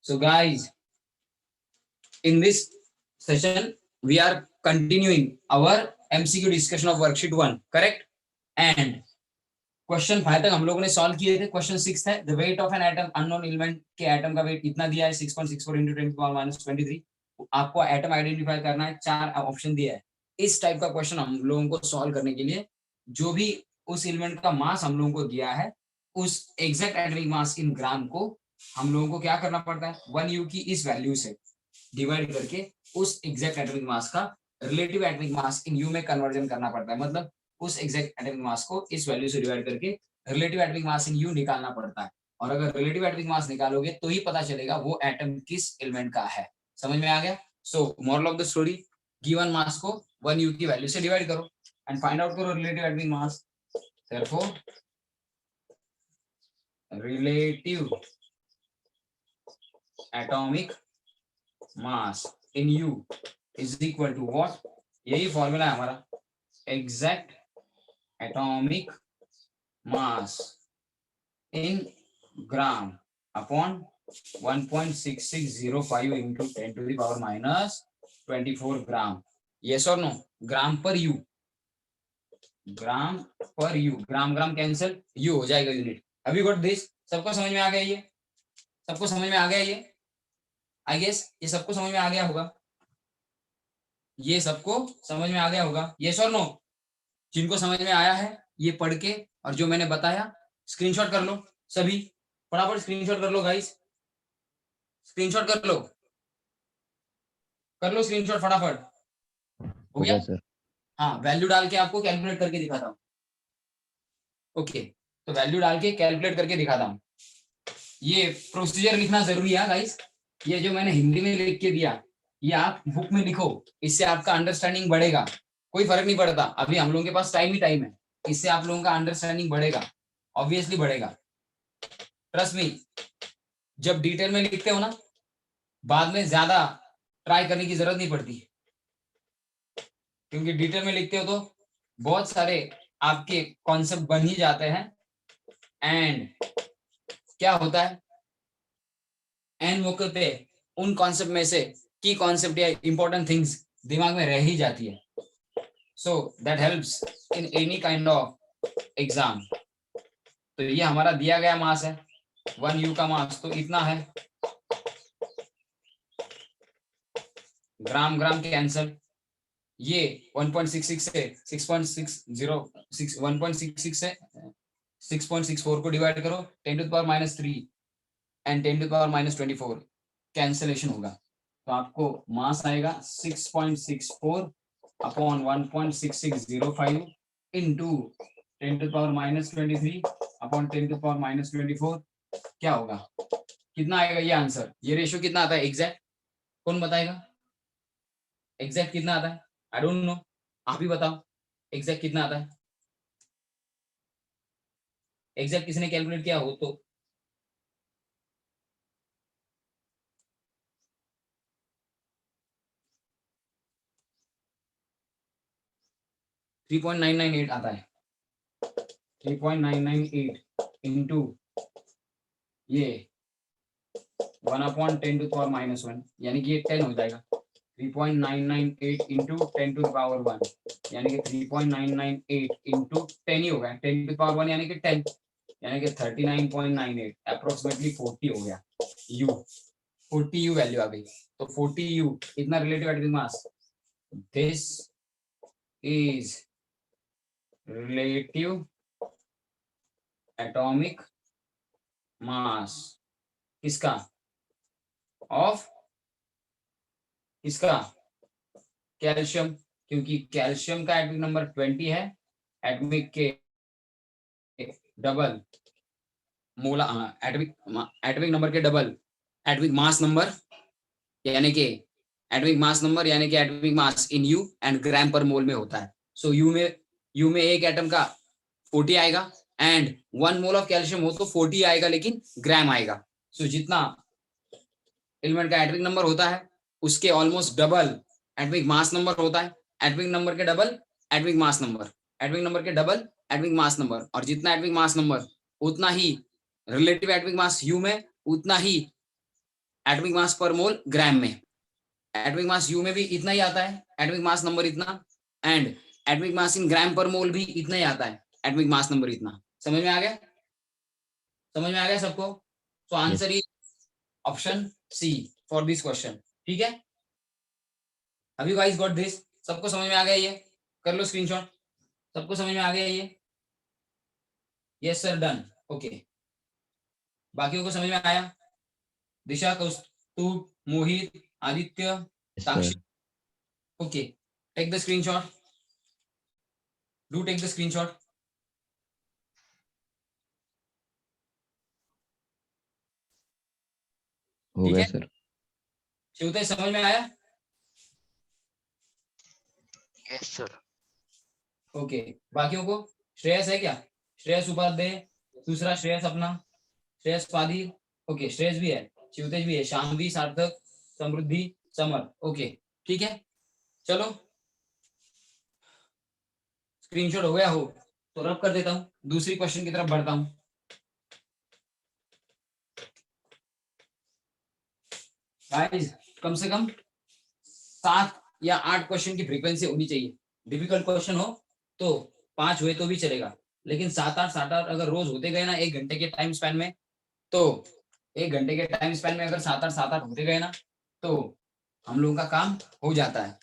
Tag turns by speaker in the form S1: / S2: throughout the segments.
S1: So guys, in this session we are continuing our MCQ discussion of worksheet 1, correct? And question 5 तक हम लोगों ने solve किए थे. क्वेश्चन 6 है, the weight of an atom, unknown element के atom का वेट इतना दिया है 6.64 into 10⁻⁻23. आपको एटम आइडेंटिफाई करना है, 4 ऑप्शन दिया है. इस टाइप का क्वेश्चन हम लोगों को सॉल्व करने के लिए जो भी उस एलिमेंट का मास हम लोगों को दिया है, उस एग्जैक्ट एटॉमिक मास इन ग्राम को हम लोगों को क्या करना पड़ता है, 1U की इस वैल्यू से डिवाइड करके उस एग्जैक्ट एटॉमिक मास का relative atomic mass in you में कन्वर्जन करना पड़ता है. मतलब उस एग्जैक्ट एटॉमिक मास को इस वैल्यू से डिवाइड करके relative atomic mass in you निकालना पड़ता है. और अगर रिलेटिव एटॉमिक मास निकालोगे तो ही पता चलेगा वो एटम किस एलिमेंट का है. समझ में आ गया? So moral of the story, given mass को 1U की वैल्यू से डिवाइड करो एंड फाइंड आउट करो relative atomic mass. Therefore relative atomic mass in U is equal to what, यही फॉर्मूला है हमारा, exact atomic mass in gram upon 1.6605 into 10 to the power minus 24 gram. Yes or no? Gram per u, gram per u, gram gram cancel, u हो जाएगा unit. अभी got this? सबको समझ में आ गया? ये सबको समझ में आ गया? ये आई गेस ये सबको समझ में आ गया होगा. ये सबको समझ में आ गया होगा? यस और नो? जिनको समझ में आया है ये पढ़ के और जो मैंने बताया स्क्रीनशॉट कर लो. सभी फटाफट स्क्रीनशॉट कर लो गाइस, स्क्रीनशॉट कर लो स्क्रीनशॉट फटाफट. हो गया सर? हाँ, वैल्यू डाल के आपको कैलकुलेट करके दिखाता हूँ. ओके, तो वैल्यू डाल के कैलकुलेट करके दिखाता हूँ. ये प्रोसीजर लिखना जरूरी है गाइस. ये जो मैंने हिंदी में लिख के दिया ये आप बुक में लिखो, इससे आपका अंडरस्टैंडिंग बढ़ेगा. कोई फर्क नहीं पड़ता, अभी हम लोगों के पास टाइम ही टाइम है, इससे आप लोगों का अंडरस्टैंडिंग बढ़ेगा, ऑब्वियसली बढ़ेगा. ट्रस्ट मी, जब डिटेल में लिखते हो ना बाद में ज्यादा ट्राई करने की जरूरत नहीं पड़ती, क्योंकि डिटेल में लिखते हो तो बहुत सारे आपके कॉन्सेप्ट बन ही जाते हैं. एंड क्या होता है, एंड मौके पे उन कॉन्सेप्ट में से की कॉन्सेप्ट या इंपॉर्टेंट थिंग्स दिमाग में रह ही जाती है. So that helps in any kind of exam. तो ये हमारा दिया गया मास है, 1U का मास तो इतना है. ग्राम ग्राम कैंसल, ये 1.66 से 6.60 1.66 से 6.64 को डिवाइड करो 10 to the power minus 3 and 10 to the power minus 24, cancellation होगा तो आपको मास आएगा 6.64 upon 1.6605 into 10 to the power minus 23 upon 10 to the power minus 24. क्या होगा, कितना आएगा ये आंसर? ये रेशियो कितना आता है एग्जैक्ट? कौन बताएगा एग्जैक्ट कितना आता है? आई डोंट नो, आप ही बताओ एग्जैक्ट कितना आता है. एग्जैक्ट किसने कैलकुलेट किया हो तो 3.998 आता है. 3.998 इंटू ये 1/10 to the power minus 1 यानी कि ये 10 हो जाएगा. 3.998 इंटू 10 to the power 1 यानी कि 3.998 इंटू 10 ही होगा. 10 to the power 1 यानी कि 10 यानी कि 39.98 अप्रोक्सीमेटली 40 हो गया. U 40U वैल्यू आ गई. तो 40U इतना relative atomic mass. This is relative atomic mass किसका? ऑफ किसका? कैल्शियम, क्योंकि कैल्शियम का एटॉमिक नंबर 20 है. एटॉमिक के डबल मोला एटॉमिक नंबर के डबल एटॉमिक मास नंबर यानी कि एटॉमिक मास नंबर यानी कि atomic mass in u and gram per mole में होता है. सो यू में एक एटम का 40 आएगा एंड 1 मोल ऑफ कैल्शियम हो तो 40 आएगा लेकिन ग्राम आएगा. सो जितना एलिमेंट का एटॉमिक नंबर होता है उसके almost double atomic mass number होता है. एटॉमिक नंबर के double atomic mass number, atomic number के डबल एटॉमिक मास नंबर, और जितना एटॉमिक मास नंबर उतना ही रिलेटिव एटॉमिक मास यू में, उतना ही एटॉमिक मास पर मोल ग्राम में, एटॉमिक मास यू में भी इतना ही आता है, एटॉमिक मास नंबर इतना, and atomic mass in gram per मोल भी इतना ही आता है, एटॉमिक मास नंबर इतना। समझ में आ गया? समझ में आ गया सबको? तो answer is option C for this question. ठीक है, अभी गाइस गॉट दिस? सबको समझ में आ गया ये? कर लो स्क्रीनशॉट। सबको समझ में आ गया ये? Yes sir, done. ओके, बाकियों को समझ में आया? Disha, Kaustubh, Mohit, Aditya, Sakshi? Okay, take the screenshot, do take the screenshot.
S2: हो
S1: ठीक
S2: गया
S1: है,
S2: सर।
S1: शिवतेज समझ में आया?
S3: Yes sir.
S1: ओके, बाकियों को? श्रेयस है क्या? श्रेयस उपाध्याय, दूसरा श्रेयस अपना, श्रेयस पादी। ओके, श्रेयस भी है, शिवतेज भी है, शांति, सार्थक, समृद्धि, समर। ओके, ठीक है, चलो स्क्रीनशॉट हो गया हो तो रब कर देता हूं, दूसरी क्वेश्चन की तरफ बढ़ता हूं। गाइस, कम से कम 7 या 8 क्वेश्चन की फ्रीक्वेंसी होनी चाहिए। डिफिकल्ट क्वेश्चन हो तो 5 हुए तो भी चलेगा, लेकिन 7-8 अगर रोज होते गए ना 1 घंटे के टाइम स्पैन में, तो 1 घंटे के टाइम स्पैन में अगर 7-8 होते गए ना, तो हम लोगों का काम हो जाता है।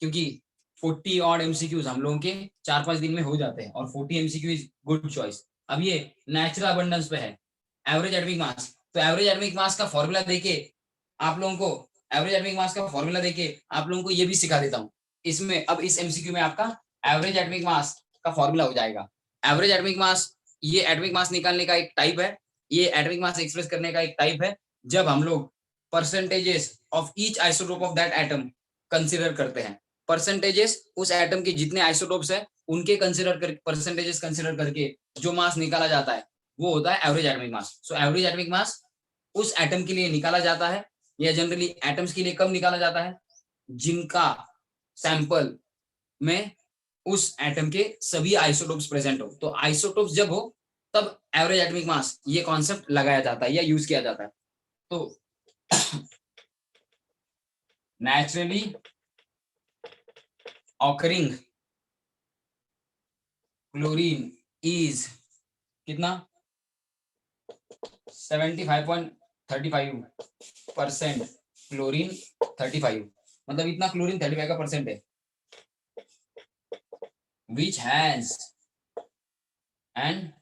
S1: क्योंकि 40 ऑड एमसीक्यूज हम लोगों के 4-5 दिन में हो जाते हैं, और 40 एमसीक्यू इज गुड चॉइस। अब ये नेचुरल अबंडेंस पे है, एवरेज एटॉमिक मास, तो एवरेज एटॉमिक मास का फॉर्मूला देके आप लोगों को, एवरेज एटॉमिक मास का फॉर्मूला देके आप लोगों को ये भी सिखा देता हूँ इसमें। अब इस एमसीक्यू में आपका एवरेज एटॉमिक मास का फॉर्मूला हो जाएगा। एवरेज एटॉमिक मास, ये एटॉमिक मास निकालने का एक टाइप है, ये एटॉमिक मास एक्सप्रेस करने का एक टाइप है, जब हम लोग percentages of each isotope of that atom consider करते हैं। परसेंटेजेस उस एटम के जितने आइसोटोप्स है उनके कंसिडर कर, परसेंटेजेस कंसिडर करके जो मास निकाला जाता है वो होता है एवरेज एटॉमिक मास। सो एवरेज एटॉमिक मास उस एटम के लिए निकाला जाता है, या जनरली एटम्स के लिए कब निकाला जाता है? जिनका सैंपल में उस एटम के सभी आइसोटोप्स प्रेजेंट हो। तो आइसोटोप्स जब हो तब एवरेज एटॉमिक मास ये कॉन्सेप्ट लगाया जाता है या यूज किया जाता है। तो नेचुरली ऑकरिंग क्लोरीन इज कितना? 75.35% क्लोरीन 35, मतलब इतना क्लोरीन 35 का परसेंट है, which has an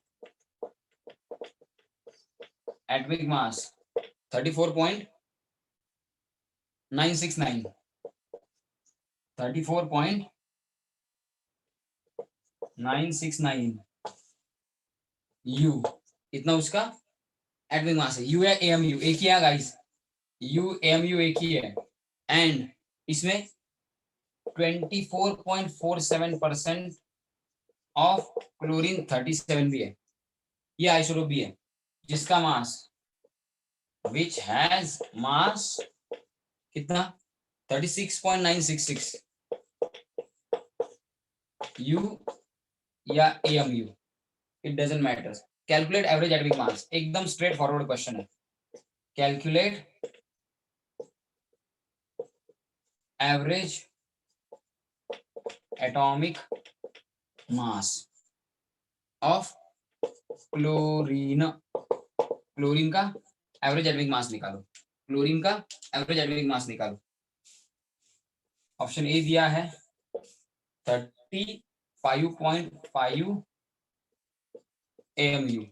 S1: atomic mass 34.969, 34.969 you, इतना उसका एटॉमिक मास है। यू या एएमयू एक ही है गाइस, यू एएमयू एक ही है, एंड इसमें 24.47% ऑफ क्लोरीन 37 भी है, ये आइसोटोप भी है जिसका मास, विच हैज मास कितना? 36.966 यू या AMU, it doesn't matter. Calculate average atomic मास, एकदम स्ट्रेट फॉरवर्ड क्वेश्चन है। Calculate average atomic mass of chlorine, chlorine का एवरेज एटॉमिक मास निकालो, क्लोरीन का एवरेज एटॉमिक मास निकालो। ऑप्शन ए दिया है 35.5 AMU,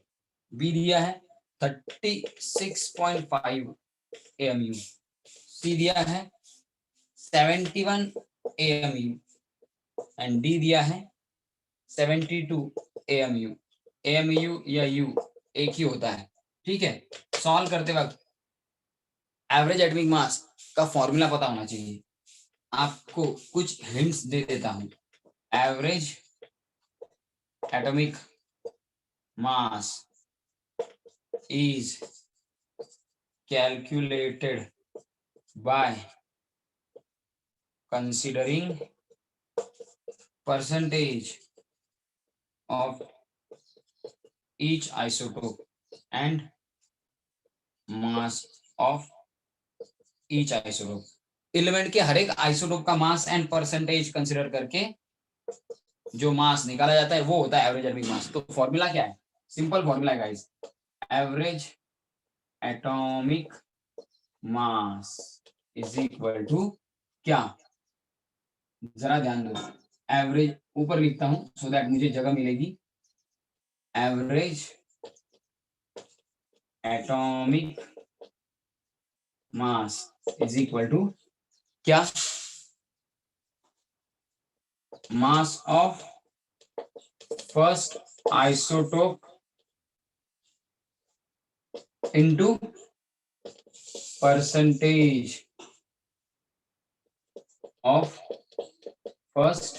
S1: बी दिया है 36.5 AMU, सी दिया है 71 AMU, एंड डी दिया है 72 AMU। AMU या U एक ही होता है, ठीक है। सॉल्व करते वक्त एवरेज एटॉमिक मास का फॉर्मूला पता होना चाहिए। आपको कुछ हिंट्स दे देता हूं। Average atomic mass is calculated by considering percentage of each isotope and mass of each isotope, element के हर एक आइसोटोप का मास एंड परसेंटेज कंसिडर करके जो मास निकाला जाता है वो होता है एवरेज एटॉमिक मास। तो फॉर्मूला क्या है, सिंपल फॉर्मूला है guys, average atomic mass is equal to क्या, जरा ध्यान दो, एवरेज ऊपर लिखता हूं सो दैट मुझे जगह मिलेगी, average atomic mass is equal to क्या, mass of first isotope into percentage of first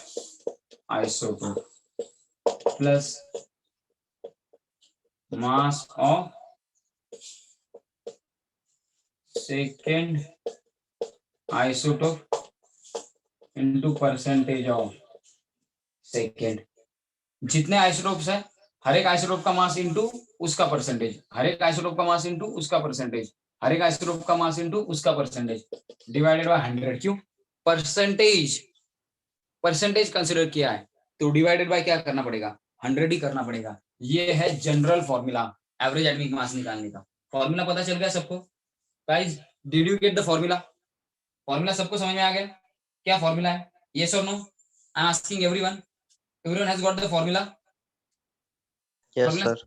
S1: isotope plus mass of second isotope into percentage of second. जितने आइसोटोप्स है हर एक आइसोटोप का मास इनटू उसका परसेंटेज, हर एक आइसोटोप का मास इनटू उसका परसेंटेज, हर एक आइसोटोप का मास इनटू उसका परसेंटेज डिवाइडेड बाय 100। क्यों, परसेंटेज, परसेंटेज कंसीडर किया है तो डिवाइडेड बाय क्या करना पड़ेगा, 100 ही करना पड़ेगा। ये है जनरल फॉर्मूला एवरेज एटॉमिक मास निकालने का। फॉर्मूला पता चल गया सबको guys, did you get the formula, formula सबको समझ में आ गया, क्या फॉर्मूला है, यस और no, I am asking everyone, everyone has got the formula.
S2: Yes sir.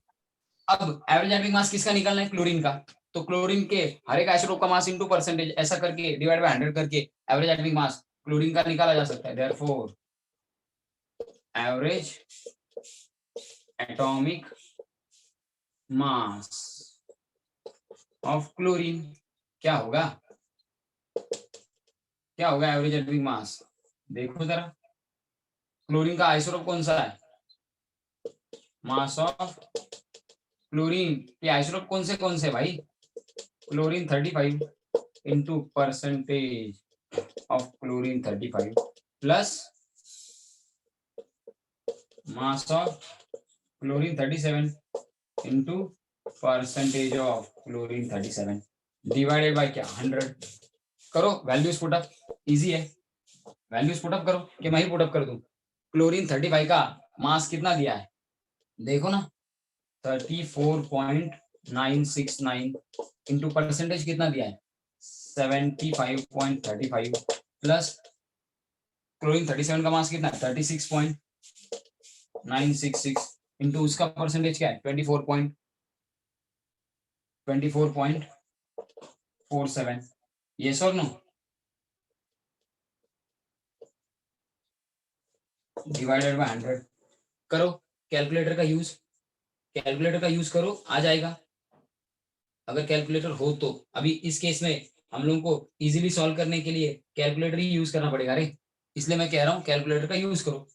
S1: अब एवरेज एटॉमिक मास किसका निकालना है, क्लोरीन का, तो क्लोरीन के हर एक आइसोटोप का मास इनटू परसेंटेज ऐसा करके डिवाइड बाय 100 करके एवरेज एटॉमिक मास क्लोरीन का निकाला जा सकता है। Therefore average atomic mass of chlorine क्या होगा, क्या होगा एवरेज एटॉमिक मास, देखो जरा, क्लोरीन का आइसोटोप कौन सा है, मास ऑफ क्लोरीन के आइसोटोप कौन से भाई, chlorine 35 into percentage of chlorine 35 plus mass of chlorine 37 into percentage of chlorine 37 divided by क्या 100। करो वैल्यूज पुटअप, इजी है, वैल्यूज पुटअप करो कि मैं ही पुटअप कर दूं। क्लोरीन 35 का मास कितना दिया है देखो ना, 34.969 इंटू परसेंटेज कितना दिया है 75.35 प्लस क्लोरीन 37 का मास कितना है 36.966 इंटू उसका परसेंटेज क्या है 24.47, यस और नो, डिवाइडेड बाय 100। करो कैलकुलेटर का यूज, कैलकुलेटर का यूज करो आ जाएगा, अगर कैलकुलेटर हो तो। अभी इस केस में हम लोगों को इजीली सॉल्व करने के लिए कैलकुलेटर ही यूज करना पड़ेगा रे, इसलिए मैं कह रहा हूँ कैलकुलेटर का यूज करो,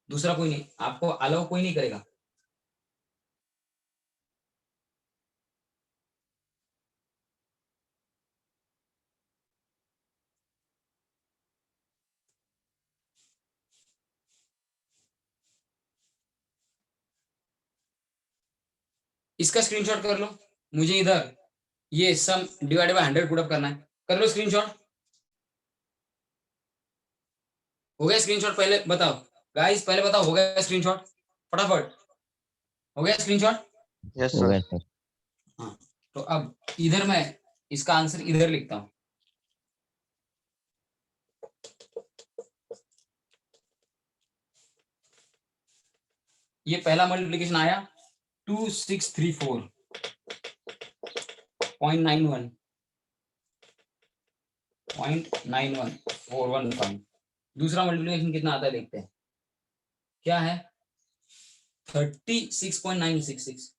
S1: दूसरा कोई नहीं, आपको अलाउ कोई नहीं करेगा। इसका स्क्रीनशॉट कर लो, मुझे इधर ये सम डिवाइडेड बाय 100 पुटअप करना है, कर लो स्क्रीनशॉट, हो गया स्क्रीनशॉट, पहले बताओ गाइस, पहले बताओ हो गया स्क्रीनशॉट, फटाफट, हो गया स्क्रीनशॉट।
S2: यस
S3: हो
S2: सर।
S3: गया सर।
S1: हाँ, तो अब इधर मैं इसका आंसर इधर लिखता हूँ, ये पहला मल्टीप्लीकेशन आया 2634.91 0.91415, दूसरा मल्टीप्लीकेशन कितना आता है देखते हैं, क्या है 36.966,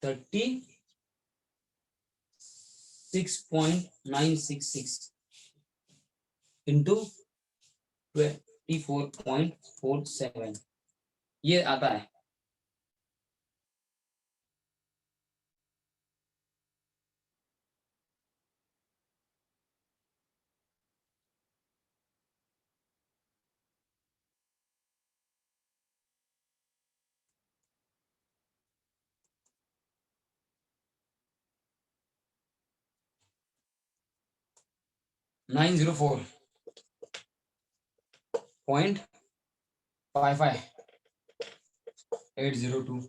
S1: 36.966 इंटू 24.47 ये आता है। 904.55802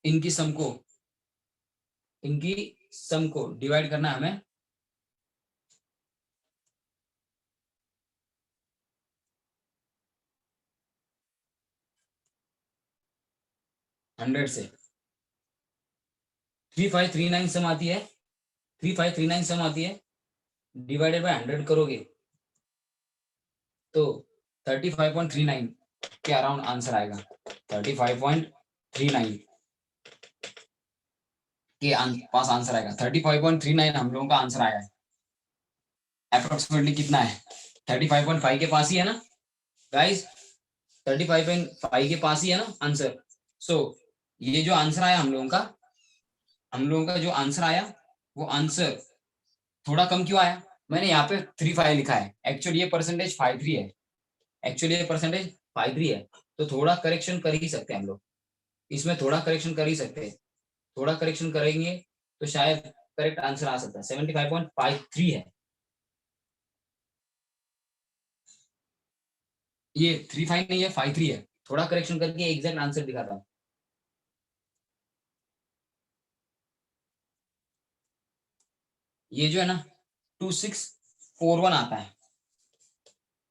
S1: इनकी सम को डिवाइड करना है हमें 100 से। 3539 सम आती है, 3539 सम आती है, डिवाइडेड बाय 100 करोगे तो 35.39 के अराउंड आंसर आएगा। 35.39 के पास आंसर आएगा। 35.39 हम लोगों का आंसर आया है। अप्रोक्सीमेटली कितना है? 35.5 के पास ही है ना गाइस? 35.5 के पास ही है ना आंसर। सो ये जो आंसर आया हम लोगों का जो आंसर आया वो आंसर थोड़ा कम क्यों आया? मैंने यहाँ पे 35 लिखा है, एक्चुअली ये परसेंटेज 53 है। एक्चुअली ये परसेंटेज 53 है, तो थोड़ा करेक्शन कर ही सकते हैं हम लोग इसमें, थोड़ा करेक्शन कर ही सकते हैं। थोड़ा करेक्शन करेंगे तो शायद करेक्ट आंसर आ सकता है। 75.53 है ये, 35 नहीं है, 53 है। थोड़ा करेक्शन करके एग्जैक्ट आंसर दिखाता हूँ। ये जो है ना 2641 आता है,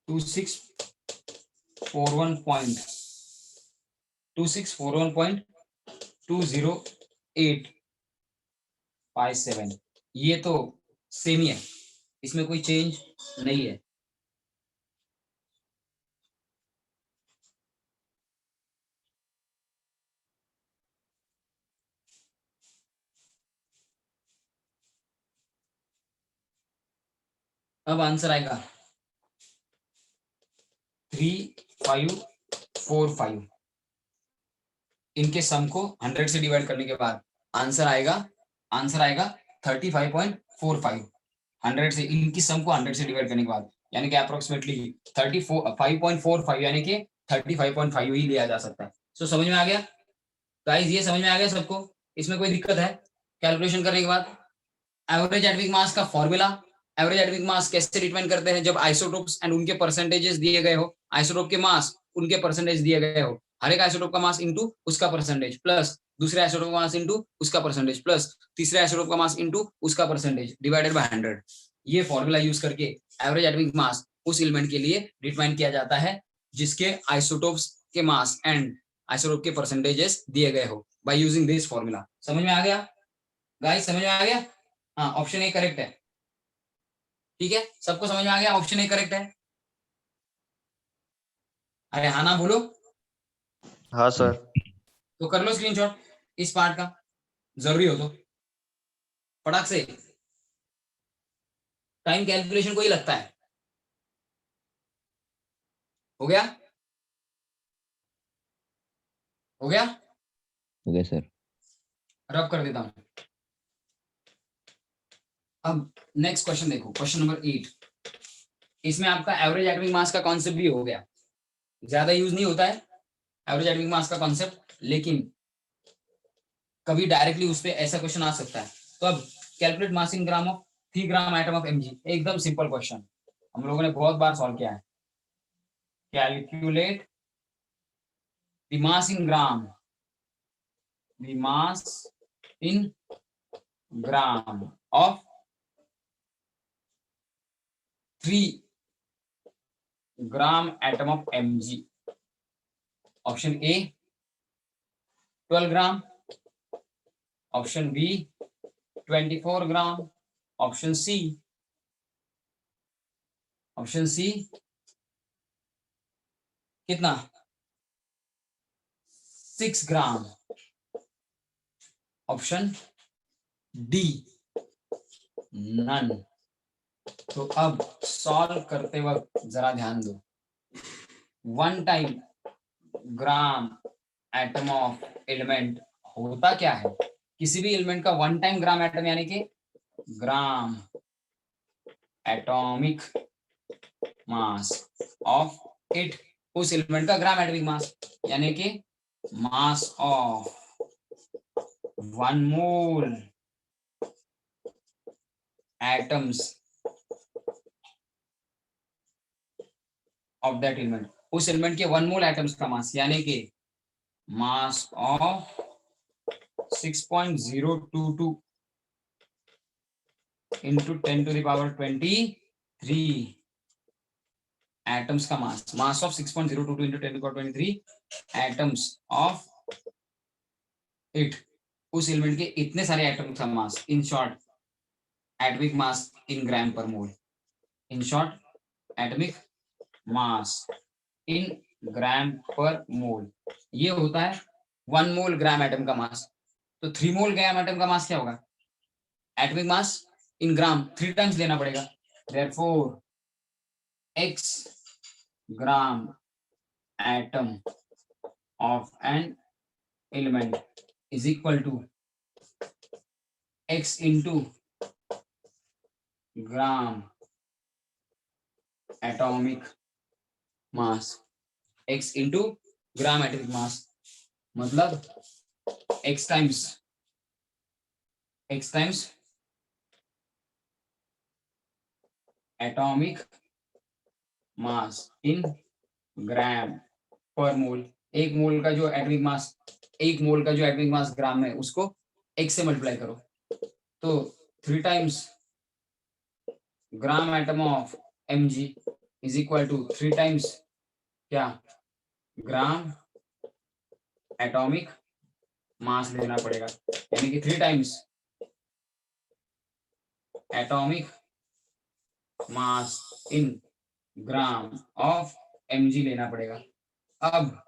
S1: 2641.20857, ये तो सेम ही है, इसमें कोई चेंज नहीं है। अब आंसर आएगा 3545। इनके सम को 100 से डिवाइड करने के बाद आंसर आएगा 35.45। 100 से इनकी सम को 100 से डिवाइड करने के बाद यानी कि अप्रोक्सीमेटली 5.45 यानी कि 35.5 ही लिया जा सकता है। सो समझ में आ गया गाइस? ये समझ में आ गया सबको? इसमें कोई दिक्कत है कैलकुलेशन करने के बाद? एवरेज एटॉमिक मास का फॉर्मूला, एवरेज एटॉमिक मास कैसे डिटरमाइन करते हैं? जब आइसोटोप्स एंड उनके परसेंटेजेस दिए गए हो, आइसोटोप के मास उनके परसेंटेज दिए गए हो, हर एक आइसोटोप का मास इनटू उसका परसेंटेज प्लस दूसरे आइसोटोप का मास इनटू उसका परसेंटेज प्लस तीसरे आइसोटोप का मास इनटू उसका परसेंटेज डिवाइडेड बाय 100। ये फॉर्मूला यूज करके एवरेज एटॉमिक मास उस एलिमेंट के लिए डिटरमाइन किया जाता है जिसके आइसोटोप्स के मास एंड आइसोटोप के परसेंटेजेस दिए गए हो, बाय यूजिंग दिस फॉर्मूला। समझ में आ गया गाइस? समझ में आ गया? हाँ, ऑप्शन ए करेक्ट है। ठीक है, सबको समझ में आ गया? ऑप्शन ए करेक्ट है। अरे हाँ ना बोलो।
S2: हाँ सर।
S1: तो कर लो स्क्रीनशॉट इस पार्ट का, जरूरी हो तो फटाक से। टाइम कैलकुलेशन को ही लगता है। हो गया? हो गया?
S3: हो गया सर।
S1: रब कर देता हूं। अब नेक्स्ट क्वेश्चन देखो, क्वेश्चन नंबर 8। इसमें आपका एवरेज एटॉमिक मास का कॉन्सेप्ट भी हो गया। ज्यादा यूज नहीं होता है एवरेज एटॉमिक मास का कॉन्सेप्ट, लेकिन कभी डायरेक्टली उस पर ऐसा क्वेश्चन आ सकता है। तो अब calculate mass in gram of 3 gram atom of Mg, एकदम सिंपल क्वेश्चन, हम लोगों ने बहुत बार सॉल्व किया है। Calculate the mass in gram, the mass in gram of 3 gram atom of Mg। Option A 12 gram, option B 24 gram, option C कितना 6 ग्राम, option D none. तो अब सॉल्व करते वक्त जरा ध्यान दो, one time gram atom of element होता क्या है? किसी भी एलिमेंट का वन टाइम ग्राम एटम यानी कि gram atomic mass of it, उस एलिमेंट का ग्राम एटॉमिक मास यानी कि mass of 1 mole atoms of that element, उस एलिमेंट के 1 मोल एटम्स का मास, यानी कि mass of 6.022 into 10 to the power 23 atoms का mass of 6.022 into 10 to the power 23 atoms of it, उस एलिमेंट के इतने सारे एटम्स का मास, in short atomic mass in gram per mole, in short atomic mass in gram per मोल, ये होता है 1 मोल gram atom का मास। तो 3 मोल ग्राम एटम का मास क्या होगा, atomic mass in gram 3 times लेना पड़ेगा, therefore x gram atom of an element is equal to x into gram atomic mass, x into gram atomic mass, मतलब x times atomic mass in gram per मोल। एक मोल का जो atomic mass ग्राम में, उसको एक से मल्टीप्लाई करो, तो 3 times gram atom of mg is equal to 3 times क्या, ग्राम एटॉमिक मास लेना पड़ेगा, यानी कि 3 times atomic mass in gram of mg लेना पड़ेगा। अब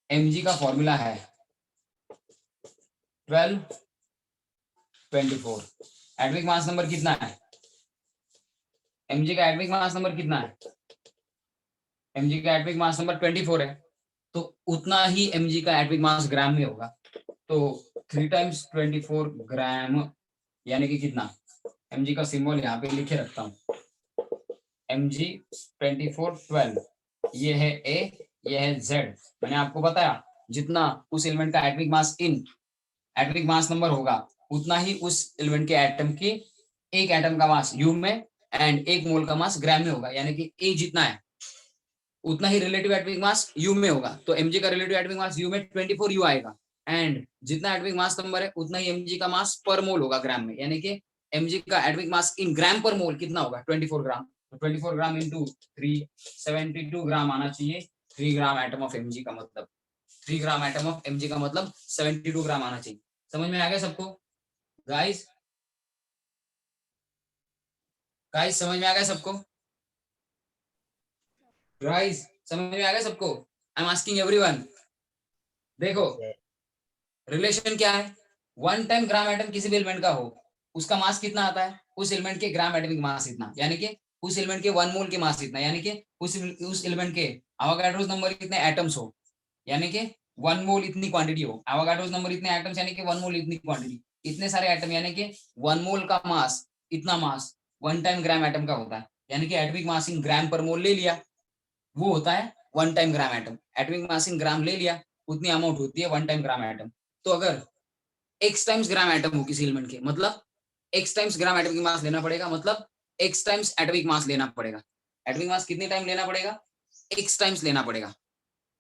S1: mg का फॉर्मूला है 1224। एटॉमिक मास नंबर कितना है, mg का एटॉमिक मास नंबर कितना है, mg का एटॉमिक मास नंबर 24 है, तो उतना ही mg का एटॉमिक मास ग्राम में होगा, तो 3 टाइम्स 24 ग्राम, यानी कि कितना, mg का सिंबल यहाँ पे लिखे रखता हूँ, mg 24 12, ये है a, ये है z। मैंने आपको बताया जितना उस एलिमेंट का atomic mass in atomic mass number होगा, उतना ही उस एलिमेंट के एटम की एक एटम का मास यू में एंड 1 मोल का मास ग्राम में होगा, यानी कि a जितना है उतना ही रिलेटिव एटॉमिक मास यू में होगा, तो mg का रिलेटिव एटॉमिक मास यू में 24 यू आएगा, एंड जितना एटॉमिक मास नंबर है उतना ही mg का मास पर मोल होगा ग्राम में, यानी कि mg का atomic mass in gram per मोल कितना होगा, 24 ग्राम। तो 24 ग्राम इंटू 3 72 ग्राम आना चाहिए। 3 ग्राम एटम ऑफ mg का मतलब 3 ग्राम एटम ऑफ mg का मतलब 72 ग्राम आना चाहिए। समझ में आ गया सबको गाइस? गाइस समझ में आ गया सबको? गाइस समझ में आ गया सबको? आई एम आस्किंग एवरीवन। देखो रिलेशन क्या है, 1 टाइम ग्राम एटम किसी भी एलिमेंट का हो, उसका मास कितना आता है, उस एलिमेंट के ग्राम एटमिक मास इतना, यानी कि उस एलिमेंट के 1 मोल के मास इतना, यानी कि उस एलिमेंट के अवोगाड्रोस नंबर कितने एटम्स हो, यानी कि 1 मोल इतनी क्वांटिटी हो, अवोगाड्रोस नंबर इतने एटम्स यानी कि 1 मोल इतनी क्वांटिटी, इतने सारे एटम यानी कि 1 मोल का मास, इतना मास 1 टाइम ग्राम एटम का होता है, यानी कि atomic mass in gram per मोल ले लिया, वो होता है 1 time gram atom. Atomic mass in gram ले लिया, उतनी अमाउंट होती है 1 टाइम ग्राम एटम। तो अगर x टाइम्स ग्राम एटम हो किसी एलिमेंट के, मतलब x टाइम्स ग्राम एटम की मास लेना पड़ेगा, मतलब x टाइम्स एटॉमिक मास लेना पड़ेगा। एटॉमिक मास कितने टाइम लेना पड़ेगा, x टाइम्स लेना पड़ेगा,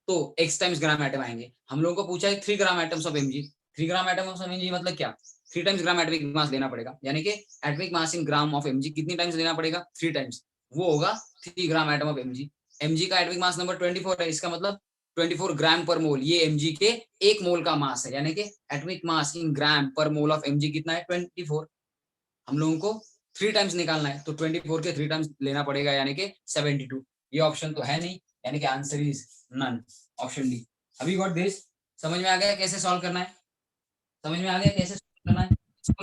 S1: तो x टाइम्स ग्राम एटम आएंगे। हम लोगों को पूछा है 3 gram atoms of mg, 3 gram atom of mg मतलब क्या, 3 टाइम्स ग्राम एटॉमिक मास लेना पड़ेगा, यानी कि atomic mass in gram of mg कितनी टाइम्स लेना पड़ेगा, 3 टाइम्स, वो होगा 3 gram atom of mg। mg का एटॉमिक मास नंबर 24 है, इसका मतलब 24 ग्राम पर मोल, ये mg के 1 मोल का मास है, यानी कि atomic mass in gram per mole of mg कितना है, 24। हम लोगों को 3 टाइम्स निकालना है, तो 24 के 3 टाइम्स लेना पड़ेगा, यानी कि 72। ये ऑप्शन तो है नहीं, यानी कि answer is none, option D. अभी गॉट दिस? समझ में आ गया कैसे सॉल्व करना है? समझ में आ गया कैसे सॉल्व करना है?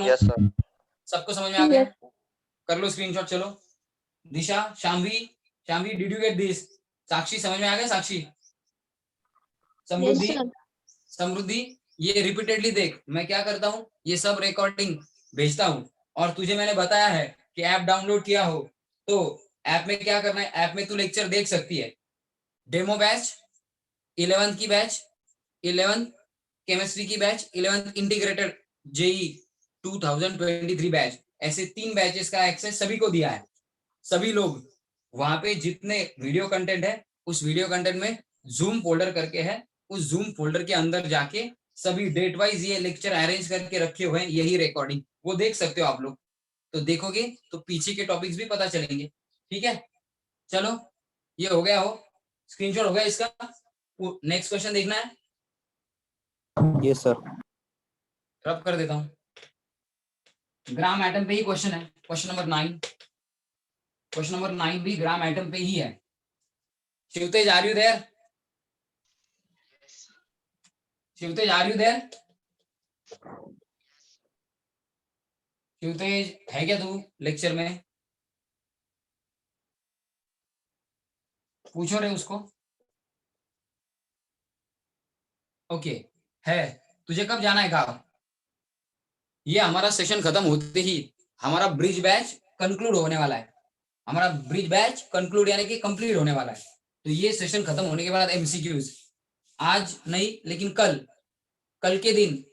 S2: Yes sir.
S1: सबको समझ में आ गया? कर लो स्क्रीनशॉट। चलो दिशा, शाम्भी, शाम्भी डिड यू गेट दिस? साक्षी समझ में आ गया? साक्षी, समृद्धि, समृद्धि, ये रिपीटेडली देख, मैं क्या करता हूँ, ये सब रिकॉर्डिंग भेजता हूँ, और तुझे मैंने बताया है कि ऐप डाउनलोड किया हो तो ऐप में क्या करना है, ऐप में तू लेक्चर देख सकती है, डेमो बैच 11th की बैच, 11th केमिस्ट्री की batch, 11th integrated JEE 2023 batch, ऐसे 3 बैचेस का एक्सेस सभी को दिया है। सभी लोग वहां पे जितने वीडियो कंटेंट है उस वीडियो कंटेंट में जूम फोल्डर करके है, उस जूम फोल्डर के अंदर जाके सभी डेट वाइज ये लेक्चर अरेंज करके रखे हुए हैं, यही रिकॉर्डिंग वो देख सकते हो आप लोग। तो देखोगे तो पीछे के टॉपिक्स भी पता चलेंगे। ठीक है, चलो ये हो गया हो, स्क्रीनशॉट हो गया इसका। नेक्स्ट क्वेश्चन देखना है,
S2: यस सर।
S1: रब कर देता हूँ। ग्राम एटम पे ही क्वेश्चन है, क्वेश्चन नंबर 9। क्वेश्चन नंबर 9 भी ग्राम एटम पे ही है। Shivtej are you there? Shivtej are you there? Shivtej है क्या तू लेक्चर में? पूछो रे उसको। ओके है। तुझे कब जाना है कहा? ये हमारा सेशन खत्म होते ही हमारा ब्रिज बैच कंक्लूड होने वाला है। हमारा ब्रिज बैच कंक्लूड यानी कि कंप्लीट होने वाला है। तो ये सेशन खत्म होने के बाद एमसीक्यूज आज नहीं लेकिन कल, कल के दिन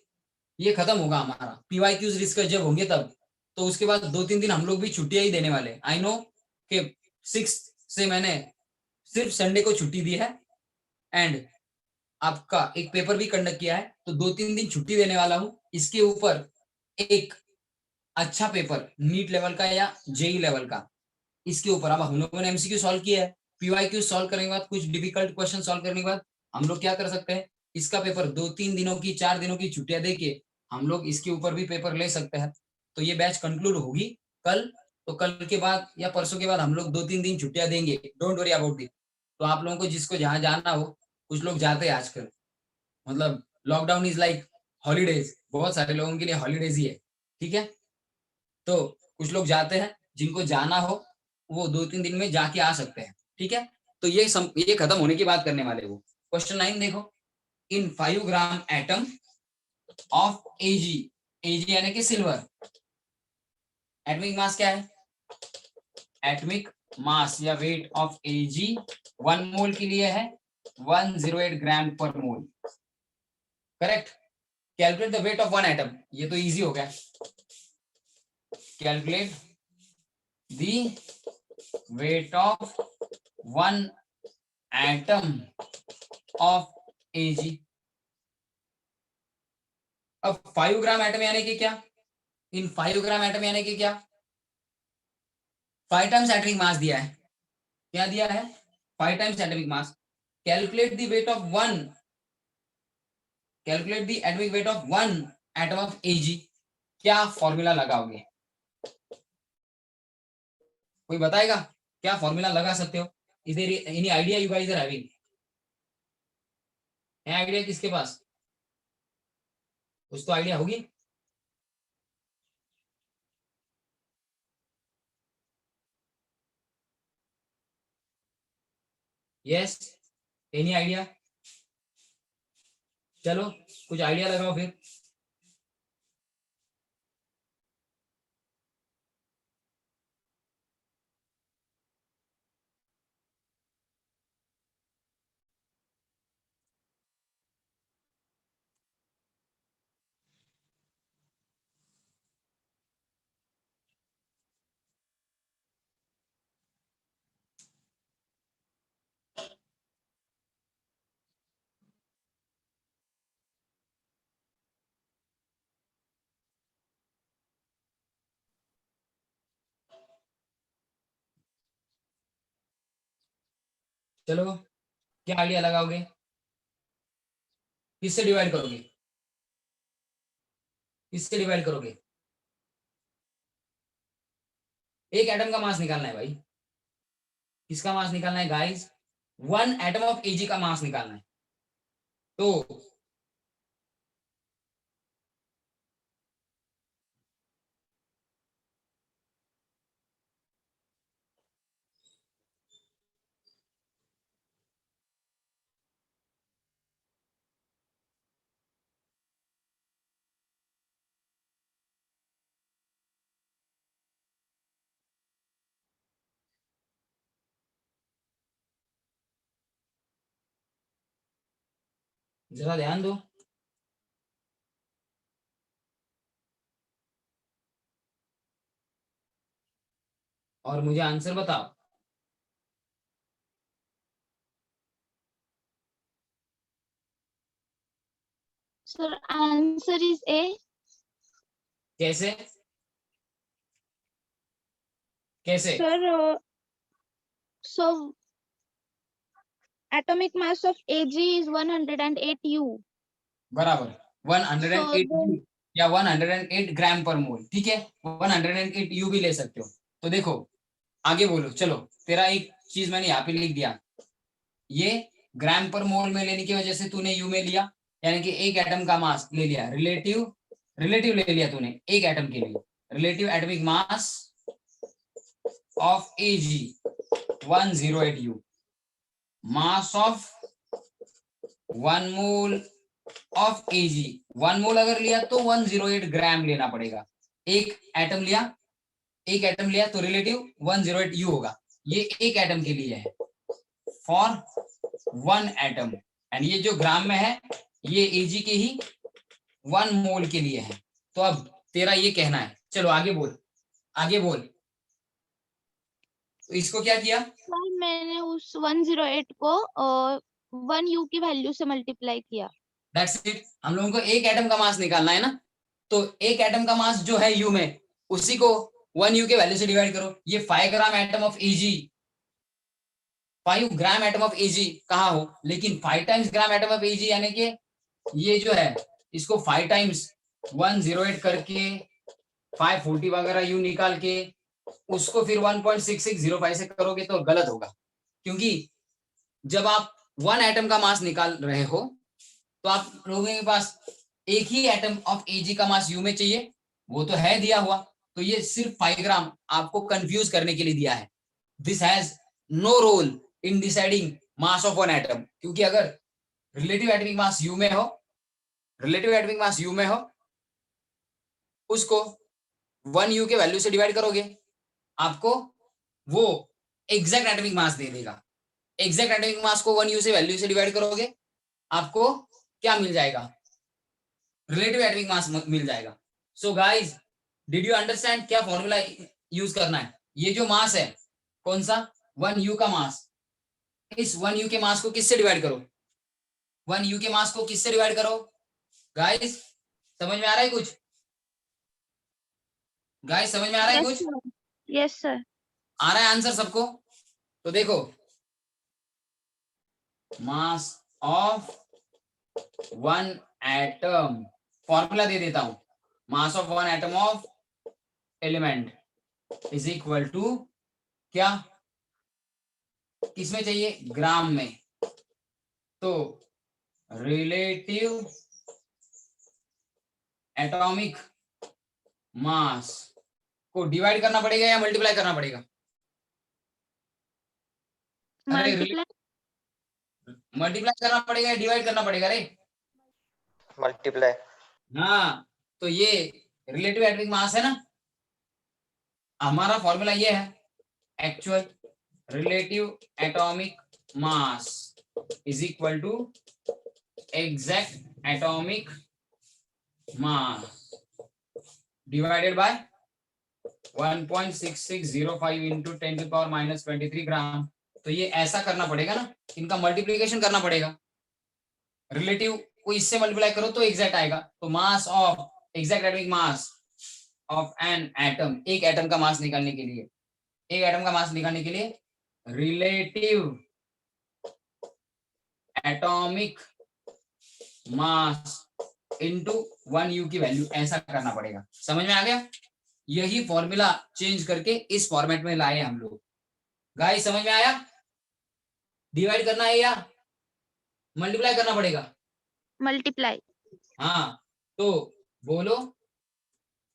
S1: ये खत्म होगा हमारा। पीवाईक्यूज डिस्कस जब होंगे तब, तो उसके बाद 2-3 दिन हम लोग भी छुट्टियां ही देने वाले। आई नो कि 6 से मैंने सिर्फ संडे को छुट्टी दी है एंड आपका एक पेपर भी कंडक्ट किया है, तो 2-3 दिन छुट्टी देने वाला हूं। इसके ऊपर एक अच्छा पेपर नीट लेवल का या जेई लेवल का, इसके ऊपर अब हम लोगों ने एमसीक्यू सॉल्व किया है। पीवाईक्यू सॉल्व करने के बाद कुछ डिफिकल्ट क्वेश्चन सॉल्व करने के बाद हम लोग क्या कर सकते हैं, इसका पेपर 2-3 दिनों की 4 दिनों की छुट्टियां देके हम लोग इसके ऊपर भी पेपर ले सकते हैं। तो ये बैच कंक्लूड होगी कल। तो कल के बाद या परसों के बाद हम लोग 2-3 दिन छुट्टियां देंगे, डोंट वरी अबाउट इट। तो आप लोगों को जिसको जहां जाना हो, कुछ लोग जाते हैं आजकल, मतलब लॉकडाउन इज लाइक हॉलीडेज, बहुत सारे लोगों के लिए हॉलीडेज ही है। ठीक है, तो कुछ लोग जाते हैं, जिनको जाना हो वो 2-3 दिन में जाके आ सकते हैं। ठीक है, तो ये खत्म होने की बात करने वाले वो। क्वेश्चन 9 देखो, इन 5 ग्राम एटम ऑफ एजी, एजी यानी कि सिल्वर, एटमिक मास क्या है? एटमिक मास या वेट ऑफ एजी 1 मोल के लिए है 108 gram per mole. Correct. Calculate the weight of one atom, ये तो इजी हो गया। Calculate the weight of one atom of Ag. अब 5 ग्राम एटम यानी कि क्या? इन 5 ग्राम एटम यानी कि क्या? 5 टाइम्स एटमिक मास दिया है। क्या दिया है? 5 times atomic mass. Calculate the weight of one, calculate the atomic weight of one atom of Ag. क्या फॉर्मूला लगाओगे? कोई बताएगा क्या फॉर्मूला लगा सकते हो? Is there any idea you guys are having? है आइडिया किसके पास? कुछ तो आइडिया होगी। Yes, any idea? चलो कुछ आइडिया लगाओ फिर। चलो क्या आइडिया लगाओगे? किससे डिवाइड करोगे? किससे डिवाइड करोगे? एक एटम का मास निकालना है भाई। किसका मास निकालना है गाइस? वन एटम ऑफ एजी का मास निकालना है। तो जरा ध्यान दो। और मुझे आंसर बताओ।
S4: Sir, answer is A.
S1: कैसे कैसे?
S4: Sir, so atomic mass of Ag is 108 U.
S1: बराबर, 108
S4: So
S1: U या 108 ग्राम पर मोल, ठीक है, 108 यू भी ले सकते हो। तो देखो आगे बोलो, चलो तेरा एक चीज मैंने यहाँ पे लिख दिया, ये ग्राम पर मोल में लेने की वजह से तूने यू में लिया, यानी कि एक एटम का मास ले लिया, रिलेटिव रिलेटिव ले लिया तूने एक एटम के लिए, relative atomic mass of Ag 108 u, mass of 1 mole of Ag, 1 mole अगर लिया तो 108 ग्राम लेना पड़ेगा। एक एटम लिया तो रिलेटिव 108 यू होगा, ये एक एटम के लिए है, फॉर 1 एटम, एंड ये जो ग्राम में है ये एजी के ही 1 मोल के लिए है। तो अब तेरा ये कहना है, चलो आगे बोल आगे बोल। तो इसको क्या किया?
S4: सर मैंने उस 108 को 1 U की वैल्यू से मल्टीप्लाई किया।
S1: That's it. हम लोगों को एक एटम का मास निकालना है ना, तो एक एटम का मास जो है यू में, उसी को 1 यू के वैल्यू से डिवाइड करो। ये 5 gram atom of Ag, 5 gram atom of Ag कहाँ हो, लेकिन 5 times gram atom of Ag, यानी कि ये जो है इसको 5 टाइम्स 108 करके 540 वगैरह यू निकाल के उसको फिर 1.6605 से करोगे तो गलत होगा, क्योंकि जब आप 1 एटम का मास निकाल रहे हो तो आप लोगों के पास एक ही एटम ऑफ एजी का मास यू में चाहिए, वो तो है दिया हुआ, तो ये सिर्फ 5 ग्राम आपको कंफ्यूज करने के लिए दिया है। This has no role in deciding mass of 1 atom, क्योंकि अगर रिलेटिव एटॉमिक मास यू में हो, रिलेटिव एटॉमिक मास यू में हो, उसको 1 यू के वैल्यू से डिवाइड करोगे, आपको वो एग्जैक्ट एटॉमिक मास दे देगा। एग्जैक्ट एटॉमिक मास को 1 यू से वैल्यू से डिवाइड करोगे, आपको क्या मिल जाएगा? रिलेटिव एटॉमिक मास मिल जाएगा। So guys, did you understand क्या फॉर्मूला यूज करना है? ये जो मास है कौन सा, 1 यू का मास, इस 1 यू के मास को किससे डिवाइड करो, 1 यू के मास को किससे डिवाइड करो? गाइस समझ में आ रहा है कुछ? गाइस समझ में आ रहा है कुछ?
S4: Yes sir.
S1: आ रहा है आंसर सबको? तो देखो, मास ऑफ 1 एटम, फॉर्मूला दे देता हूं, mass of 1 atom of element is equal to क्या, किसमें चाहिए, ग्राम में, तो रिलेटिव एटॉमिक मास को डिवाइड करना पड़ेगा या मल्टीप्लाई करना पड़ेगा?
S4: मल्टीप्लाई
S1: मल्टीप्लाई करना पड़ेगा या डिवाइड करना पड़ेगा रे?
S2: मल्टीप्लाई।
S1: हाँ, तो ये रिलेटिव एटॉमिक मास है ना, हमारा फॉर्मूला ये है, actual relative atomic mass is equal to exact atomic mass divided by 1.6605 into 10 to power minus 23 gram. तो ये ऐसा करना पड़ेगा ना, इनका मल्टीप्लीकेशन करना पड़ेगा, रिलेटिव को इससे मल्टीप्लाई करो तो एग्जैक्ट आएगा। तो mass of exact atomic mass of an atom, एक एटम का मास निकालने के लिए, एक एटम का मास निकालने के लिए relative atomic mass into 1 you की वैल्यू, ऐसा करना पड़ेगा। समझ में आ गया? यही फॉर्मूला चेंज करके इस फॉर्मेट में लाए हम लोग। गाइस समझ में आया? डिवाइड करना है या मल्टीप्लाई करना पड़ेगा?
S4: मल्टीप्लाई।
S1: हाँ, तो बोलो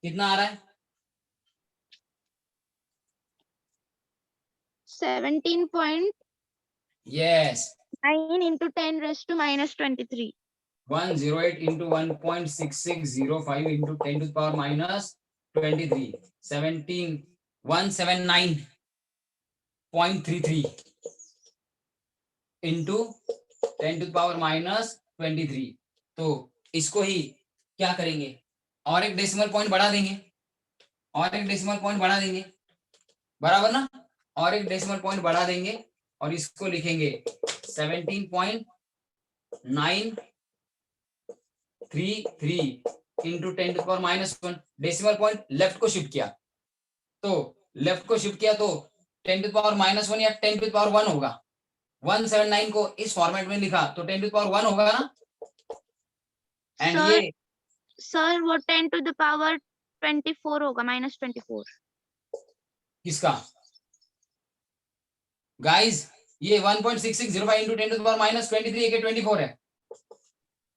S1: कितना आ रहा है?
S4: 17.9
S1: yes,
S4: into 10 raised to minus 23.
S1: 108 into 1.6605 into 10 to the power minus 23, 179.33 into 10 to the power minus 23। तो इसको ही क्या करेंगे, और एक डेसिमल पॉइंट बढ़ा देंगे, और एक डेसिमल पॉइंट बढ़ा देंगे, बराबर ना, और एक डेसिमल पॉइंट बढ़ा देंगे और इसको लिखेंगे 17.933 इंटू 10⁻⁻1। डेसिमल पॉइंट लेफ्ट को शिफ्ट किया, तो लेफ्ट को शिफ्ट किया तो 10⁻⁻1 या 10⁻1 होगा। 179 को इस फॉर्मेट में लिखा तो 10⁻1 होगा ना। एंड
S4: सर
S1: ये
S4: सर वो 10 to the power 24 होगा, -24।
S1: किसका गाइस, ये 1.6605 इंटू 10⁻⁻23 एक 24 है।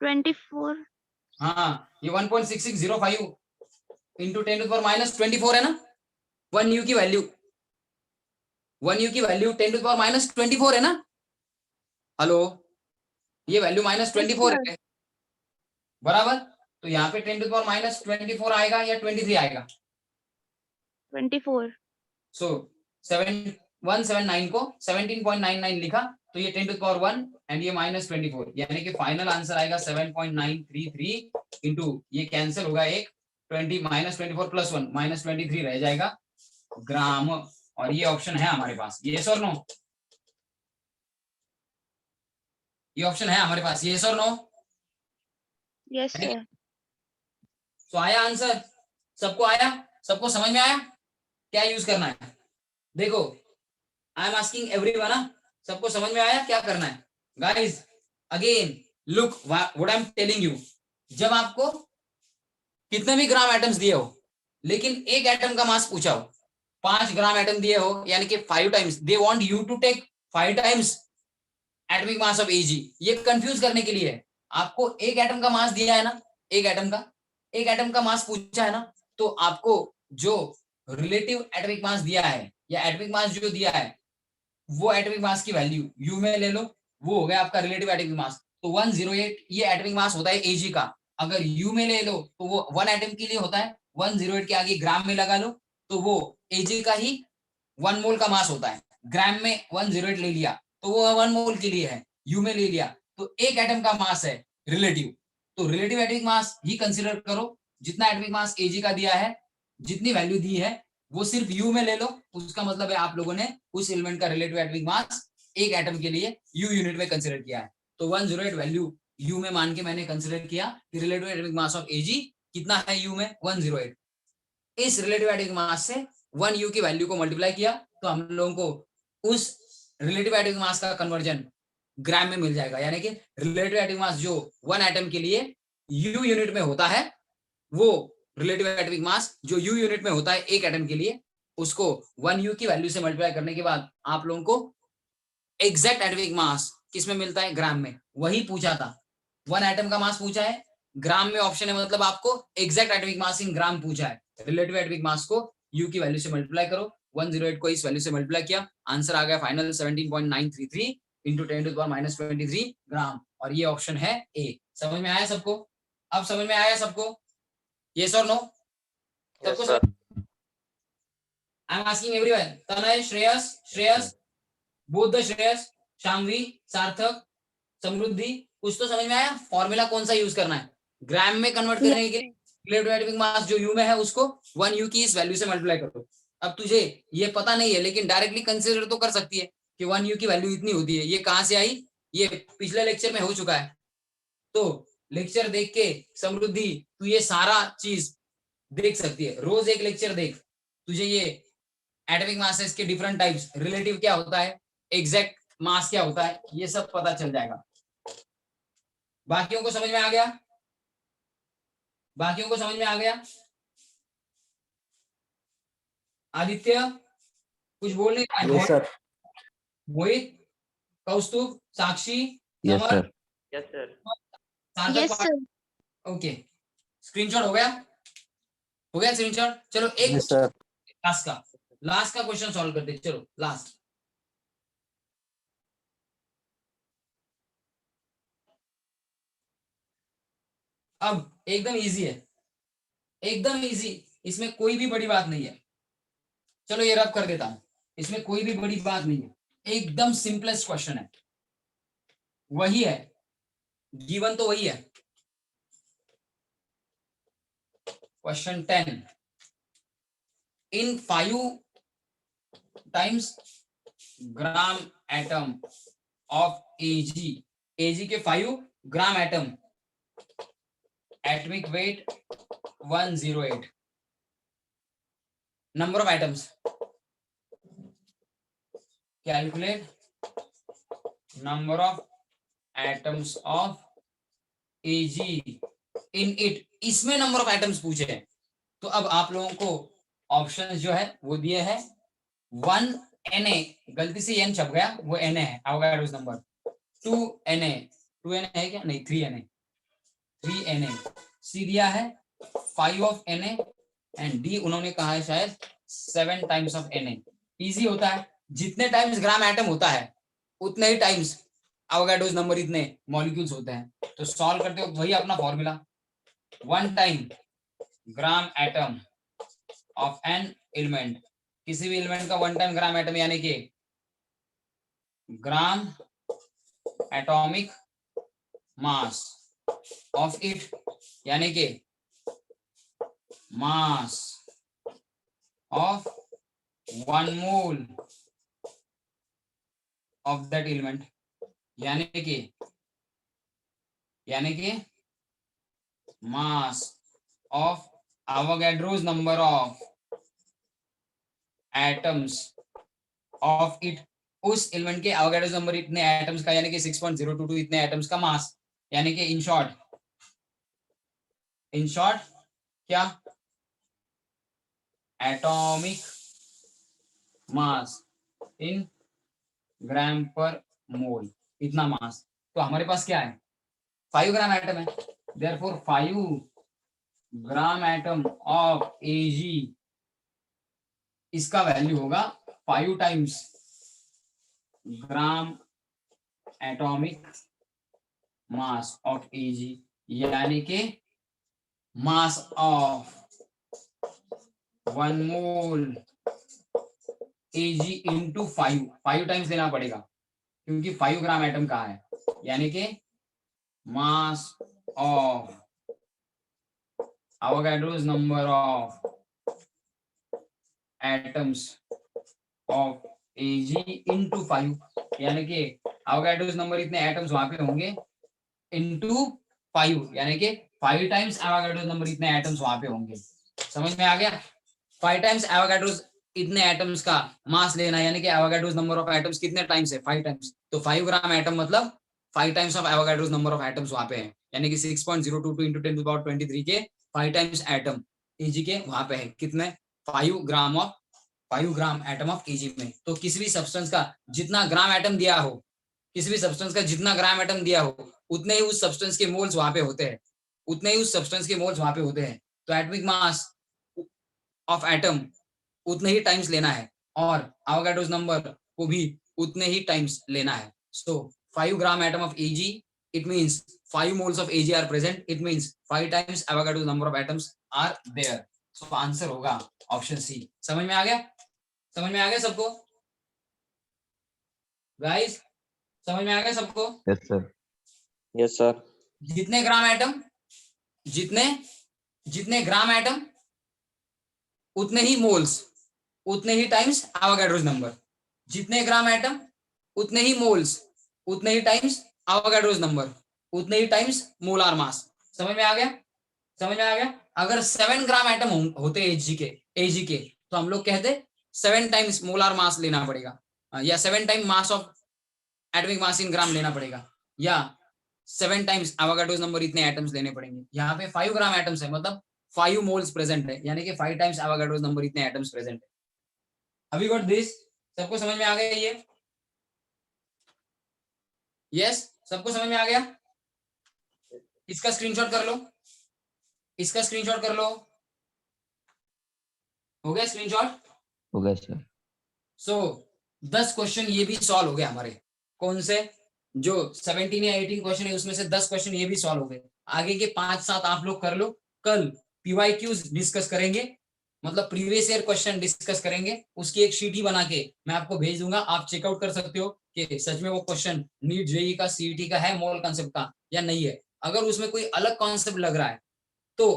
S4: 24।
S1: हाँ, ये 1.6605 इंटू 10⁻⁻24 है ना। 1u की वैल्यू 10⁻24 है ना। हेलो, ये वैल्यू -24 है बराबर। तो यहाँ पे 10⁻⁻24 आएगा या 23 आएगा।
S4: 24।
S1: सो 179 को 17.99 लिखा तो ये 10⁻1 एंड ये -24, यानी कि फाइनल आंसर आएगा 7.933 इंटू, ये कैंसिल होगा एक 20 -24 + 1 -23 रह जाएगा ग्राम। और ये ऑप्शन है हमारे पास, यस और नो। ये ऑप्शन है हमारे पास, यस और नो।
S4: Yes sir.
S1: तो आया आंसर, सबको आया, सबको समझ में आया क्या यूज करना है। देखो आई एम आस्किंग एवरीवन, सबको समझ में आया क्या करना है guys. Again look what I am telling you, जब आपको कितने भी ग्राम एटम्स दिए हो लेकिन एक एटम का मास पूछा हो, 5 ग्राम एटम दिए हो यानी कि 5 times, they want you to take 5 times atomic mass of Ag। ये कंफ्यूज करने के लिए है। आपको एक एटम का मास दिया है ना, एक एटम का मास पूछा है ना, तो आपको जो रिलेटिव एटॉमिक मास दिया है या एटॉमिक मास जो दिया है वो एटॉमिक मास की वैल्यू यू में ले लो, वो हो गया आपका रिलेटिव एटॉमिक मास। तो 108 ये एटॉमिक मास होता है Ag का, अगर यू में ले लो तो वो 1 एटम के लिए होता है। 108 के आगे ग्राम में लगा लो तो वो Ag का ही 1 मोल का मास होता है। ग्राम में 108 ले लिया तो वो 1 मोल के लिए है, यू में ले लिया तो एक एटम का मास है रिलेटिव। तो रिलेटिव एटॉमिक मास ही कंसीडर करो, जितना एटॉमिक मास Ag का दिया है, जितनी वैल्यू दी है वो सिर्फ यू में ले लो। उसका मतलब है आप लोगों ने उस एलिमेंट का रिलेटिव एटॉमिक मास एक एटम के लिए यू यूनिट में कंसीडर किया है। तो 108 वैल्यू यू में मान के मैंने कंसीडर किया कि relative atomic mass of Ag कितना है यू में 108। इस रिलेटिव एटॉमिक मास से 1 यू की वैल्यू को मल्टीप्लाई किया तो हम लोगों को उस रिलेटिव एटॉमिक मास का कन्वर्जन ग्राम में मिल जाएगा, यानी कि रिलेटिव एटॉमिक मास जो 1 एटम के लिए यू यूनिट में होता है, वो रिलेटिव एटॉमिक मास जो यू यूनिट में होता है एक एटम के लिए, उसको 1 यू की वैल्यू से मल्टीप्लाई करने के बाद आप लोगों को एग्जैक्ट एटॉमिक मास किसमें मिलता है, ग्राम में। वही पूछा था, 1 एटम का मास पूछा है, ग्राम में ऑप्शन है, मतलब आपको एग्जैक्ट एटॉमिक मास इन ग्राम पूछा है। रिलेटिव एटॉमिक मास को यू की वैल्यू से मल्टीप्लाई करो, 108 को इस वैल्यू से मल्टीप्लाई किया, आंसर आ गया फाइनल 17.933 इंटू 10⁻⁻23 ग्राम। और ये ऑप्शन है ए। समझ में आया सबको? अब समझ में आया सबको, यस और नो? सबको समझ? आई एम आस्किंग एवरीवन, तनय, श्रेयस, बुद्ध, श्रेयस, शामवी, सार्थक, समृद्धि, कुछ तो समझ में आया? फॉर्मूला कौन सा यूज करना है ग्राम में कन्वर्ट करने के लिए? रिलेटिव एटॉमिक मास जो यू में है उसको 1 यू की इस वैल्यू से मल्टीप्लाई करो। अब तुझे ये पता नहीं है लेकिन डायरेक्टली कंसीडर तो कर सकती है कि 1 यू की वैल्यू इतनी होती है। ये कहां से आई? ये पिछले लेक्चर में हो चुका है। तो लेक्चर देख के समृद्धि तू ये सारा चीज देख सकती है, रोज एक लेक्चर देख, तुझे ये एटॉमिक मासेस के डिफरेंट टाइप्स, रिलेटिव क्या होता है, एग्जैक्ट मास क्या होता है, ये सब पता चल जाएगा। बाकियों को समझ में आ गया? बाकियों को समझ में आ गया? आदित्य कुछ बोल नहीं रहा है?
S2: Yes, sir.
S1: Mohit, Kaustubh, Sakshi,
S3: yes
S1: Samar,
S3: sir.
S2: Yes, sir.
S1: Sarthak,
S4: yes sir.
S1: Okay. Screenshot हो गया? हो गया स्क्रीनशॉट? चलो एक
S2: Yes, sir.
S1: लास्ट का क्वेश्चन सॉल्व करते, चलो लास्ट। अब एकदम इजी है, एकदम इजी, इसमें कोई भी बड़ी बात नहीं है। चलो ये रब कर देता हूं, इसमें कोई भी बड़ी बात नहीं है, एकदम सिंपलेस्ट क्वेश्चन है, वही है, गिवन तो वही है। क्वेश्चन 10, इन 5 times gram atom of Ag के 5 gram atom, atomic weight 108, number of atoms, calculate number of atoms of Ag in it, इसमें नंबर ऑफ एटम्स पूछे हैं। तो अब आप लोगों को ऑप्शन जो है वो दिए है 1 Na, गलती से n छप गया, वो Na है एवोगाड्रोस नंबर, 2 Na है क्या, नहीं 3 Na, C दिया है 5 ऑफ Na एंड D उन्होंने कहा है शायद 7 टाइम्स ऑफ Na। इजी होता है, जितने टाइम्स ग्राम एटम होता है उतने ही टाइम्स एवोगाड्रोस नंबर इतने मॉलिक्यूल्स होते हैं। तो सॉल्व करते हो वही अपना formula, 1 time gram atom of an element, किसी भी एलिमेंट का 1 टाइम ग्राम एटम यानी कि gram atomic mass of it, यानी कि mass of 1 mole of that element, यानी कि mass of Avogadro's number of atoms of it, उस एलिमेंट के एवोगाड्रोस नंबर इतने एटम्स का, यानी कि 6.022 इतने एटम्स का मास, यानी कि इन शॉर्ट क्या, atomic mass in gram per मोल, इतना मास। तो हमारे पास क्या है, 5 ग्राम एटम है, therefore 5 gram atom of Ag, इसका वैल्यू होगा 5 times gram atomic mass of Ag, यानी कि mass of 1 mole Ag into 5 times देना पड़ेगा क्योंकि 5 ग्राम एटम का है, यानी कि mass of Avogadro's number of atoms of AG into 5, यानी कि एवोगाड्रोस नंबर इतने एटम्स वहां पे होंगे इंटू 5, यानी कि 5 टाइम्स एवोगाड्रोस नंबर इतने एटम्स वहां पे होंगे। समझ में आ गया, 5 टाइम्स एवोगाड्रोस इतने एटम्स का मास लेना, यानी कि एवोगाड्रोस नंबर ऑफ एटम्स कितने टाइम्स है, 5 टाइम्स, तो 5 ग्राम एटम मतलब 5 times of Avogadro's number of atoms वहां पे है, यानी कि 6.022 इंटू 10⁻23 के 5 टाइम्स एटम एजी के वहां पे है, कितने 5 ग्राम एटम ऑफ एजी में। तो किसी भी सब्सटेंस का जितना ग्राम एटम दिया हो, किसी भी सब्सटेंस का जितना ग्राम एटम दिया हो उतने ही उस सब्सटेंस के मोल्स वहां पे होते हैं, उतने ही उस सब्सटेंस के मोल्स वहां पे होते हैं। तो एटॉमिक मास ऑफ एटम उतने ही टाइम्स लेना है और एवोगाड्रोस नंबर को भी उतने ही टाइम्स लेना है। So 5 gram atom of A G, it means 5 moles of A G are present, it means 5 times Avogadro's number of atoms are there. So answer होगा ऑप्शन सी। समझ में आ गया सबको गाइस, समझ में आ गया सबको?
S3: Yes sir.
S2: Yes sir.
S1: जितने ग्राम एटम, जितने ग्राम एटम उतने ही मोल्स, उतने ही टाइम्स एवोगाड्रोस नंबर, जितने ग्राम एटम उतने ही मोल्स, उतने ही टाइम्स एवोगाड्रोस नंबर, उतने ही टाइम्स मोलार मास। समझ में आ गया? अगर 7 ग्राम एटम होते एजी के तो हम लोग कहते 7 टाइम्स मोलार मास लेना पड़ेगा, या 7 time mass of atomic mass in gram लेना पड़ेगा, या 7 टाइम्स एवोगाड्रोस नंबर इतने एटम्स लेने पड़ेंगे। यहाँ पे 5 ग्राम एटम्स है, मतलब 5 मोल्स प्रेजेंट है, यानी कि 5 टाइम्स एवोगाड्रोस नंबर इतने एटम्स प्रेजेंट है। अभी गॉट दिस? सबको समझ में आ गया ये? यस, सबको समझ में आ गया? इसका स्क्रीनशॉट कर लो, इसका स्क्रीनशॉट कर लो। हो गया स्क्रीनशॉट?
S3: हो गया सर।
S1: सो 10 क्वेश्चन ये भी सॉल्व हो गए हमारे। कौन से? जो 17 या 18 क्वेश्चन है उसमें से 10 क्वेश्चन ये भी सॉल्व हो गए। आगे के 5-7 आप लोग कर लो। कल पीवाईक्यूज डिस्कस करेंगे, मतलब प्रीवियस ईयर क्वेश्चन डिस्कस करेंगे। उसकी एक शीट ही बना के मैं आपको भेज दूंगा, आप चेकआउट कर सकते हो कि सच में वो क्वेश्चन नीट जेईई का, सीईटी का है, मोल कॉन्सेप्ट का या नहीं है। अगर उसमें कोई अलग कॉन्सेप्ट लग रहा है तो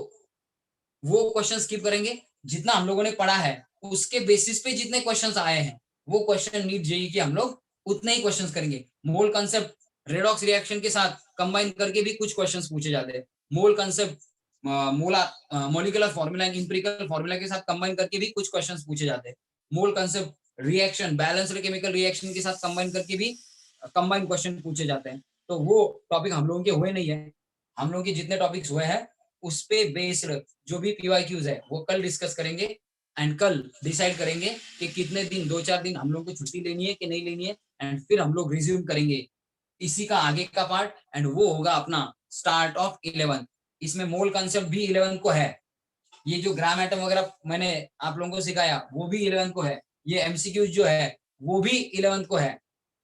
S1: वो क्वेश्चन स्किप करेंगे। जितना हम लोगों ने पढ़ा है उसके बेसिस पे जितने क्वेश्चंस आए हैं वो क्वेश्चन नीट जेई के हम लोग उतने ही क्वेश्चंस करेंगे। मोल कंसेप्ट रेडॉक्स रिएक्शन के साथ कंबाइन करके भी कुछ क्वेश्चंस पूछे जाते हैं। मोल concept molecular formula and empirical formula के साथ कंबाइन करके भी कुछ क्वेश्चंस पूछे जाते हैं। मोल concept reaction balanced chemical reaction के साथ कंबाइन करके भी कंबाइन क्वेश्चन पूछे जाते हैं। तो वो टॉपिक हम लोगों के हुए नहीं है। हम लोगों के जितने टॉपिक्स हुए हैं उस पे बेस्ड जो भी पीवाईक्यूज है वो कल डिस्कस करेंगे एंड कल डिसाइड करेंगे कि कितने दिन 2-4 दिन हम लोग को छुट्टी लेनी है कि नहीं लेनी है एंड फिर हम लोग रिज्यूम करेंगे इसी का आगे का पार्ट एंड वो होगा अपना स्टार्ट ऑफ 11। इसमें मोल कंसेप्ट भी 11 को है। ये जो ग्राम एटम वगैरह मैंने आप लोगों को सिखाया वो भी 11 को है। ये एमसीक्यूज जो है वो भी 11 को है।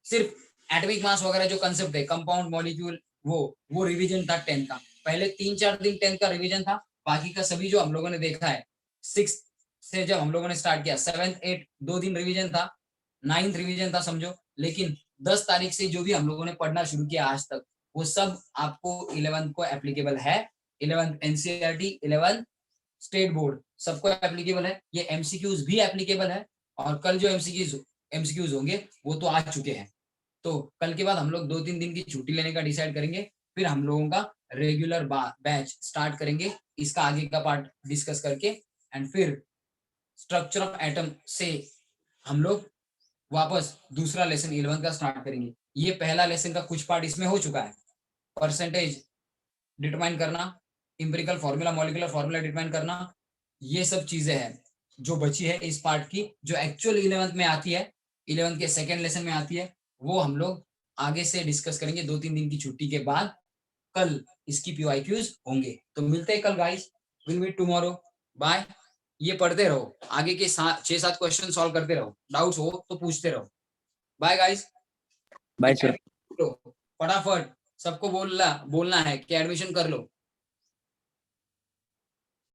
S1: सिर्फ एटॉमिक मास वगैरह जो कंसेप्ट है कंपाउंड मॉलिक्यूल वो रिवीजन था 10 का। पहले 3-4 दिन 10 का रिवीजन था। बाकी का सभी जो हम लोगों ने देखा है 6 से जब हम लोगों ने स्टार्ट किया 7, 8 2 दिन रिवीजन था, 9th रिवीजन था समझो। लेकिन 10 तारीख से जो भी हम लोगों ने पढ़ना शुरू किया आज तक वो सब आपको 11 को एप्लीकेबल है। 11th NCERT 11th state board सबको एप्लीकेबल है। ये एमसीक्यूज भी एप्लीकेबल है और कल जो एमसीक्यूज होंगे वो तो आ चुके हैं। तो कल के बाद हम लोग 2-3 दिन की छुट्टी लेने का डिसाइड करेंगे। फिर हम लोगों का रेगुलर बैच स्टार्ट करेंगे इसका आगे का पार्ट डिस्कस करके एंड फिर स्ट्रक्चर ऑफ एटम से हम लोग वापस दूसरा लेसन 11 का स्टार्ट करेंगे। ये पहला लेसन का कुछ पार्ट इसमें हो चुका है। परसेंटेज डिटरमाइन करना, empirical formula molecular formula determine करना, ये सब चीजें हैं जो बची है इस पार्ट की जो एक्चुअल 11th में आती है, 11th के सेकेंड लेसन में आती है। वो हम लोग आगे से डिस्कस करेंगे 2-3 दिन की छुट्टी के बाद। कल इसकी पीवाईक्यूज होंगे। तो मिलते हैं कल guys, will meet tomorrow. Bye. ये पढ़ते रहो, आगे के 6-7 क्वेश्चन सॉल्व करते रहो, डाउट्स हो तो पूछते रहो। Bye guys.
S3: Bye sir.
S1: फटाफट सबको बोलना है कि एडमिशन कर लो।